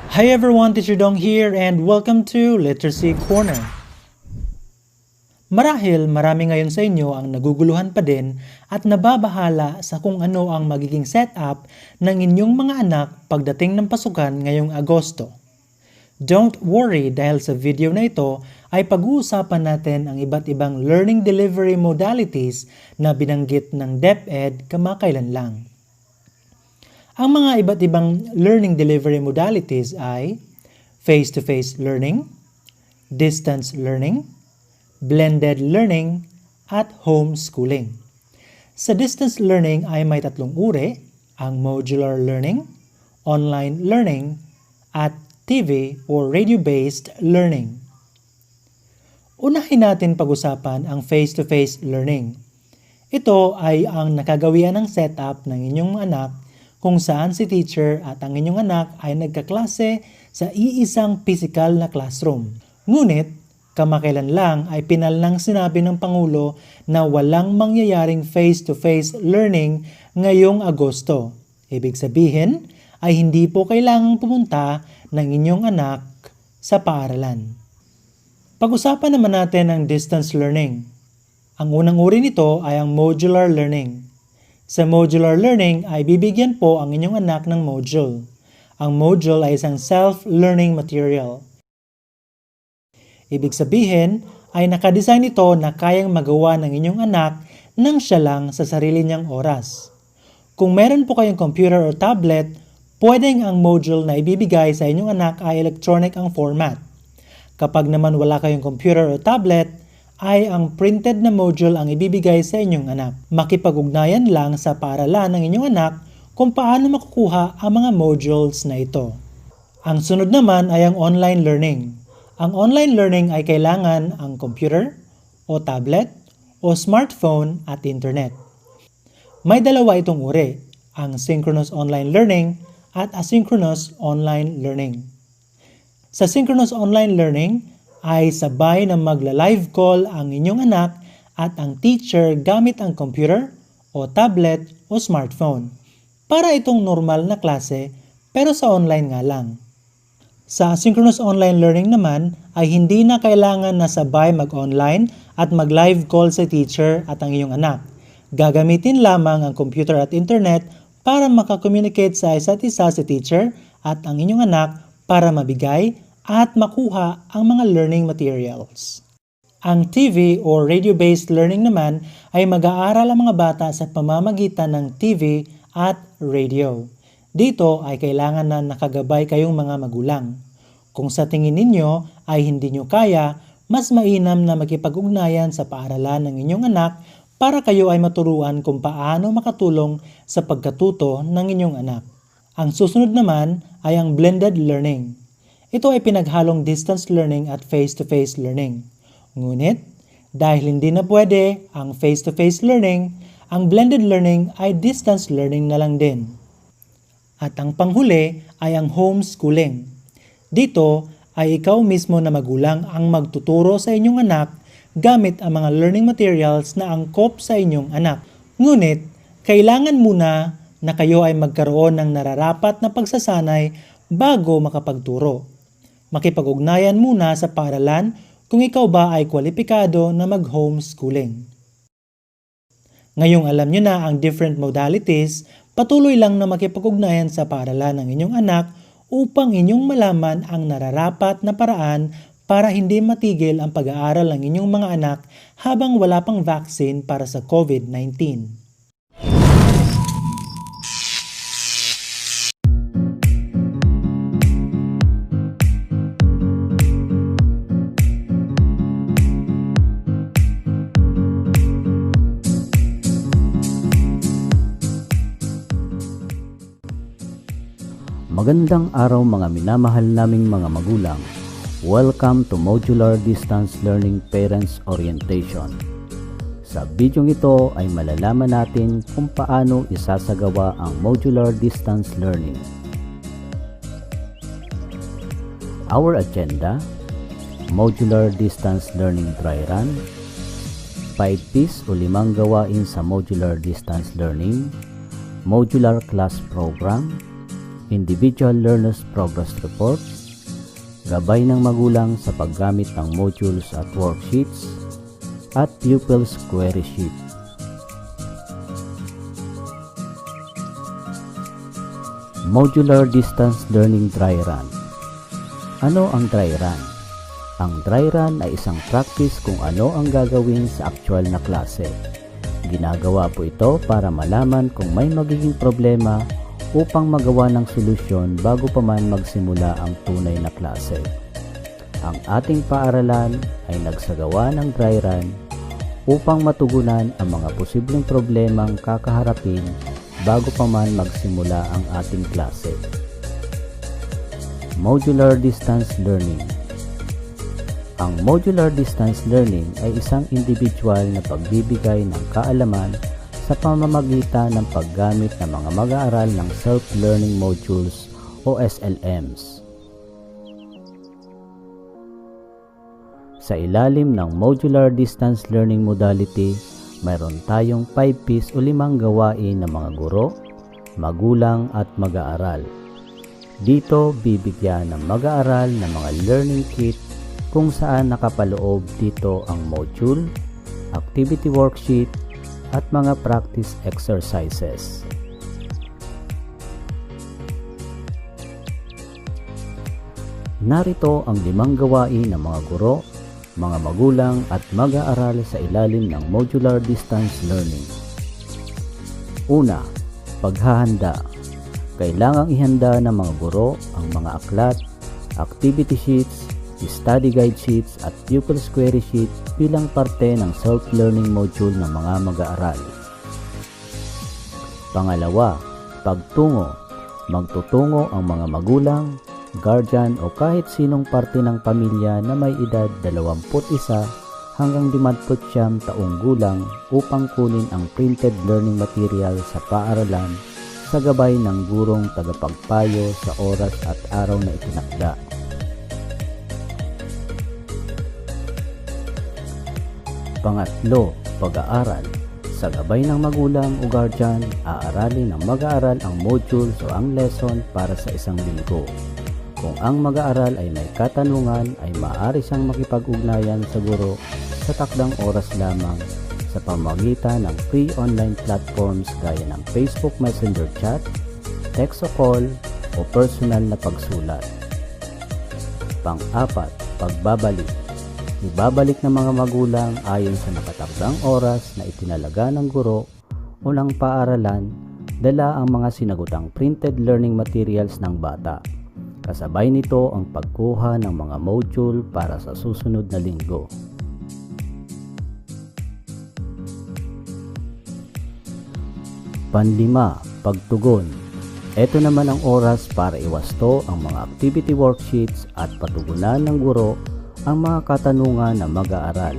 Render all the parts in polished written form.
Hi everyone, Teacher Dong here and welcome to Literacy Corner. Marahil marami ngayon sa inyo ang naguguluhan pa din at nababahala sa kung ano ang magiging setup ng inyong mga anak pagdating ng pasukan ngayong Agosto. Don't worry dahil sa video na ito ay pag-uusapan natin ang iba't ibang learning delivery modalities na binanggit ng DepEd kamakailan lang. Ang mga iba't ibang learning delivery modalities ay face-to-face learning, distance learning, blended learning, at homeschooling. Sa distance learning ay may tatlong uri, ang modular learning, online learning, at TV or radio-based learning. Unahin natin pag-usapan ang face-to-face learning. Ito ay ang nakagawian ng setup ng inyong anak kung saan si teacher at ang inyong anak ay nagkaklase sa iisang physical na classroom. Ngunit, kamakailan lang ay pinalnang sinabi ng Pangulo na walang mangyayaring face-to-face learning ngayong Agosto. Ibig sabihin ay hindi po kailangang pumunta ng inyong anak sa paaralan. Pag-usapan naman natin ang distance learning. Ang unang uri nito ay ang modular learning. Sa modular learning ay bibigyan po ang inyong anak ng module. Ang module ay isang self-learning material. Ibig sabihin ay nakadesign ito na kayang magawa ng inyong anak nang siya lang sa sarili niyang oras. Kung meron po kayong computer o tablet, pwedeng ang module na ibibigay sa inyong anak ay electronic ang format. Kapag naman wala kayong computer o tablet, ay ang printed na module ang ibibigay sa inyong anak. Makipag-ugnayan lang sa paaralan ng inyong anak kung paano makukuha ang mga modules na ito. Ang sunod naman ay ang online learning. Ang online learning ay kailangan ang computer o tablet o smartphone at internet. May dalawa itong uri, ang synchronous online learning at asynchronous online learning. Sa synchronous online learning, ay sabay na magla-live call ang inyong anak at ang teacher gamit ang computer o tablet o smartphone. Para itong normal na klase pero sa online nga lang. Sa asynchronous online learning naman ay hindi na kailangan na sabay mag-online at mag-live call sa teacher at ang iyong anak. Gagamitin lamang ang computer at internet para makakommunicate sa isa't isa si teacher at ang inyong anak para mabigay at makuha ang mga learning materials. Ang TV o radio-based learning naman ay mag-aaral ang mga bata sa pamamagitan ng TV at radio. Dito ay kailangan na nakagabay kayong mga magulang. Kung sa tingin ninyo ay hindi nyo kaya, mas mainam na makipag-ugnayan sa paaralan ng inyong anak para kayo ay maturuan kung paano makatulong sa pagkatuto ng inyong anak. Ang susunod naman ay ang blended learning. Ito ay pinaghalong distance learning at face-to-face learning. Ngunit, dahil hindi na pwede ang face-to-face learning, ang blended learning ay distance learning na lang din. At ang panghuli ay ang homeschooling. Dito ay ikaw mismo na magulang ang magtuturo sa inyong anak gamit ang mga learning materials na angkop sa inyong anak. Ngunit, kailangan muna na kayo ay magkaroon ng nararapat na pagsasanay bago makapagturo. Makipag-ugnayan muna sa paaralan kung ikaw ba ay kwalipikado na mag-homeschooling. Ngayong alam nyo na ang different modalities, patuloy lang na makipag-ugnayan sa paaralan ng inyong anak upang inyong malaman ang nararapat na paraan para hindi matigil ang pag-aaral ng inyong mga anak habang wala pang vaccine para sa COVID-19. Magandang araw mga minamahal naming mga magulang. Welcome to Modular Distance Learning Parents Orientation. Sa bidyong ito ay malalaman natin kung paano isasagawa ang Modular Distance Learning. Our agenda: Modular Distance Learning Dry Run, 5Ps o 5 gawain sa Modular Distance Learning, Modular Class Program, individual learners progress report, gabay ng magulang sa paggamit ng modules at worksheets, at pupils query sheet. Modular Distance Learning Dry Run. Ano ang dry run? Ang dry run ay isang practice kung ano ang gagawin sa actual na klase. Ginagawa po ito para malaman kung may magiging problema upang magawa ng solusyon bago pa man magsimula ang tunay na klase. Ang ating paaralan ay nagsagawa ng dry run upang matugunan ang mga posibleng problemang kakaharapin bago pa man magsimula ang ating klase. Modular Distance Learning. Ang modular distance learning ay isang individual na pagbibigay ng kaalaman sa pamamagitan ng paggamit ng mga mag-aaral ng self-learning modules o SLMs. Sa ilalim ng modular distance learning modality, mayroon tayong 5Ps o 5 gawain ng mga guro, magulang at mag-aaral. Dito bibigyan ng mag-aaral ng mga learning kit kung saan nakapaloob dito ang module, activity worksheet, at mga practice exercises. Narito ang 5 gawain ng mga guro, mga magulang at mag-aaral sa ilalim ng modular distance learning. Una, paghahanda. Kailangang ihanda ng mga guro ang mga aklat, activity sheets, study guide sheets at pupils query sheet bilang parte ng self-learning module ng mga mag-aaral. Pangalawa, pagtungo. Magtutungo ang mga magulang, guardian o kahit sinong parte ng pamilya na may edad 21 hanggang 59 taong gulang upang kunin ang printed learning material sa paaralan sa gabay ng gurong tagapagpayo sa oras at araw na itinakda. Pangatlo, pag-aaral. Sa gabay ng magulang o guardian, aaralin ng mag-aaral ang modules o ang lesson para sa isang linggo. Kung ang mag-aaral ay may katanungan, ay maaari siyang makipag-ugnayan sa guro sa takdang oras lamang sa pamamagitan ng free online platforms gaya ng Facebook Messenger Chat, text o call, o personal na pagsulat. Pang-apat, pagbabalik. Ibabalik ng mga magulang ayon sa nakatakdang oras na itinalaga ng guro o ng paaralan, dala ang mga sinagutang printed learning materials ng bata. Kasabay nito ang pagkuha ng mga module para sa susunod na linggo. Panlima, pagtugon. Ito naman ang oras para iwasto ang mga activity worksheets at patugunan ng guro ang mga katanungan ng mag-aaral.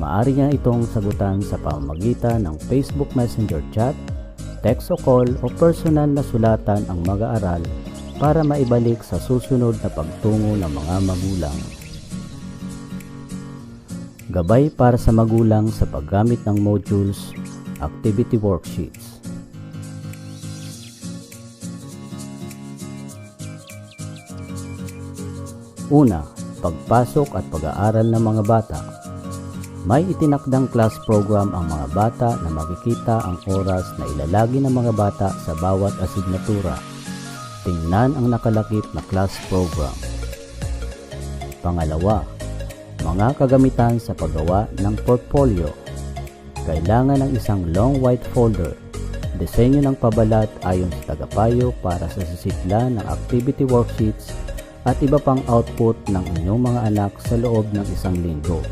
Maaari niya itong sagutan sa pamamagitan ng Facebook Messenger Chat, text o call o personal na sulatan ang mag-aaral para maibalik sa susunod na pagtungo ng mga magulang. Gabay para sa magulang sa paggamit ng modules, activity worksheets. Una, pagpasok at pag-aaral ng mga bata. May itinakdang class program ang mga bata na makikita ang oras na ilalagi ng mga bata sa bawat asignatura. Tingnan ang nakalakip na class program. Pangalawa, mga kagamitan sa paggawa ng portfolio. Kailangan ng isang long white folder. Disenyo ng pabalat ayon sa tagapayo para sa sisigla ng activity worksheets at iba pang output ng inyong mga anak sa loob ng isang linggo.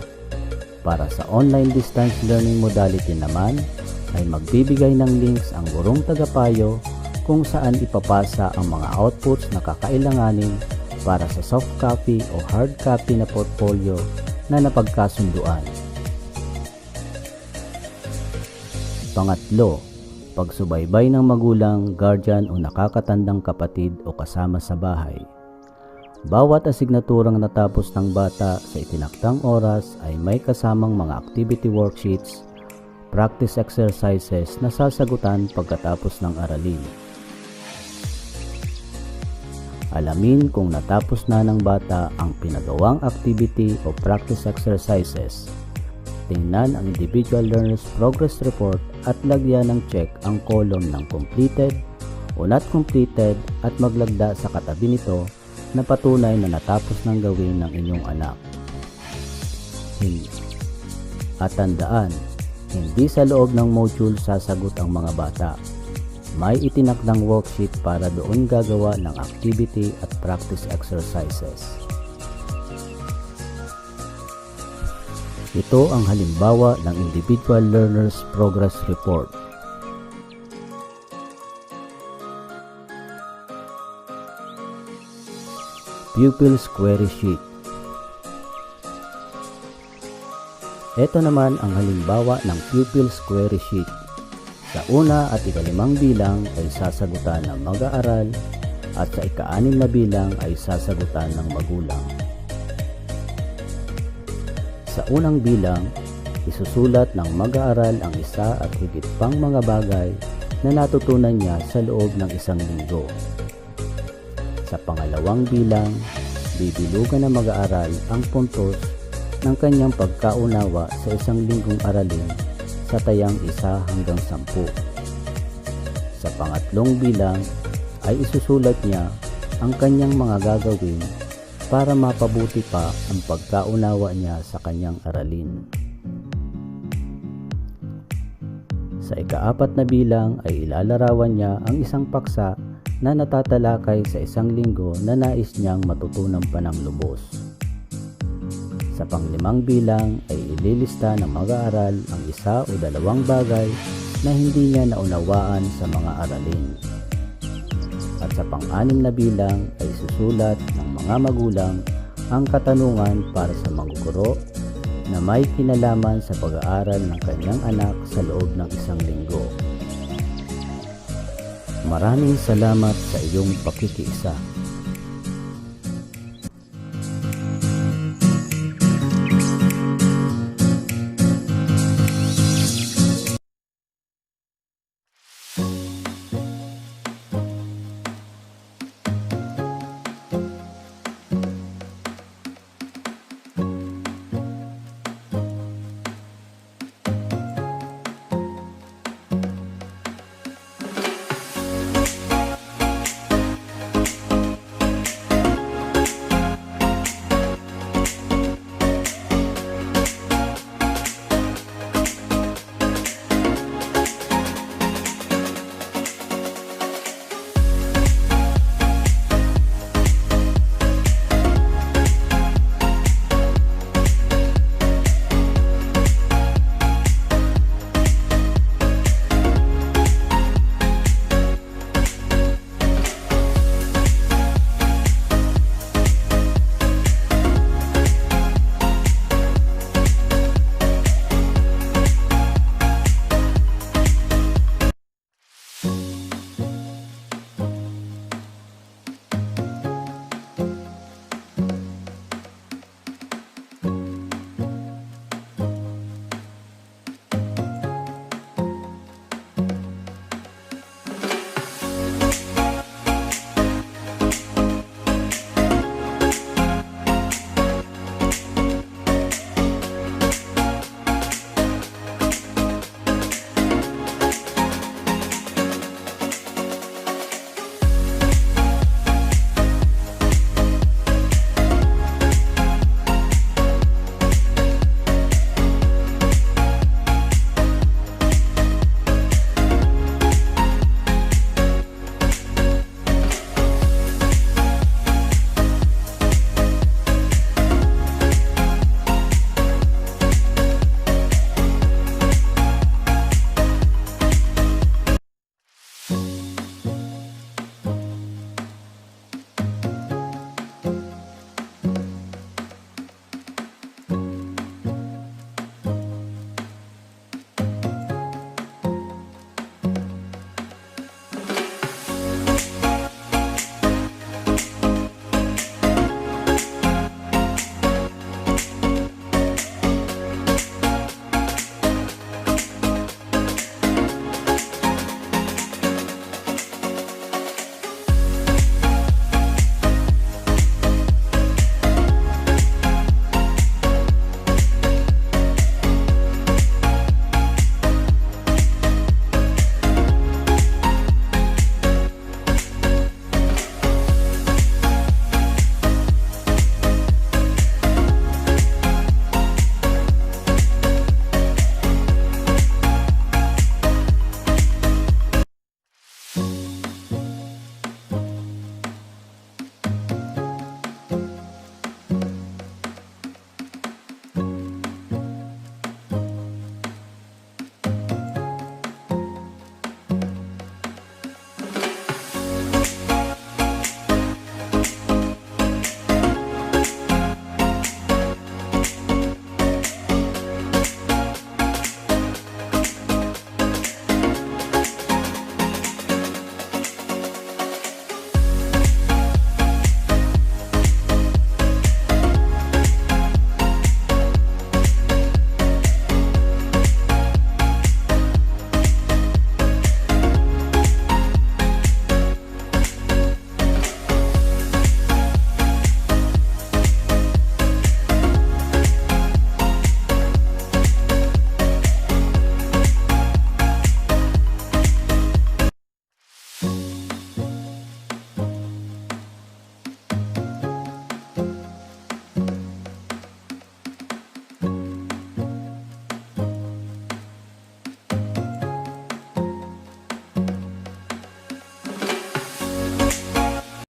Para sa online distance learning modality naman, ay magbibigay ng links ang gurong tagapayo kung saan ipapasa ang mga outputs na kakailanganin para sa soft copy o hard copy na portfolio na napagkasunduan. Pangatlo, pagsubaybay ng magulang, guardian o nakakatandang kapatid o kasama sa bahay. Bawat asignaturang natapos ng bata sa itinaktang oras ay may kasamang mga activity worksheets, practice exercises na sasagutan pagkatapos ng aralin. Alamin kung natapos na ng bata ang pinagawang activity o practice exercises. Tingnan ang individual learner's progress report at lagyan ng check ang column ng completed o not completed at maglagda sa katabi nito na patunay na natapos ng gawin ng inyong anak. At tandaan, hindi sa loob ng module sasagot ang mga bata. May itinakdang worksheet para doon gagawa ng activity at practice exercises. Ito ang halimbawa ng individual learner's progress report. Pupil's query sheet. Ito naman ang halimbawa ng pupil's query sheet. Sa una at ika-5 bilang ay sasagutan ng mag-aaral at sa ika-6 na bilang ay sasagutan ng magulang. Sa unang bilang, isusulat ng mag-aaral ang isa at higit pang mga bagay na natutunan niya sa loob ng isang linggo. Sa pangalawang bilang, bibilugan ng mag-aaral ang puntos ng kanyang pagkaunawa sa isang linggong aralin sa tayang 1 hanggang 10. Sa pangatlong bilang ay isusulat niya ang kanyang mga gagawin para mapabuti pa ang pagkaunawa niya sa kanyang aralin. Sa ika-4 na bilang ay ilalarawan niya ang isang paksa na natatalakay sa isang linggo na nais niyang matutunan pa ng lubos. Sa pang-5 bilang ay ililista ng mag-aaral ang 1 o 2 bagay na hindi niya naunawaan sa mga aralin. At sa pang-6 na bilang ay susulat ng mga magulang ang katanungan para sa mga guro na may kinalaman sa pag-aaral ng kanyang anak sa loob ng isang linggo. Maraming salamat sa iyong pakikiisa.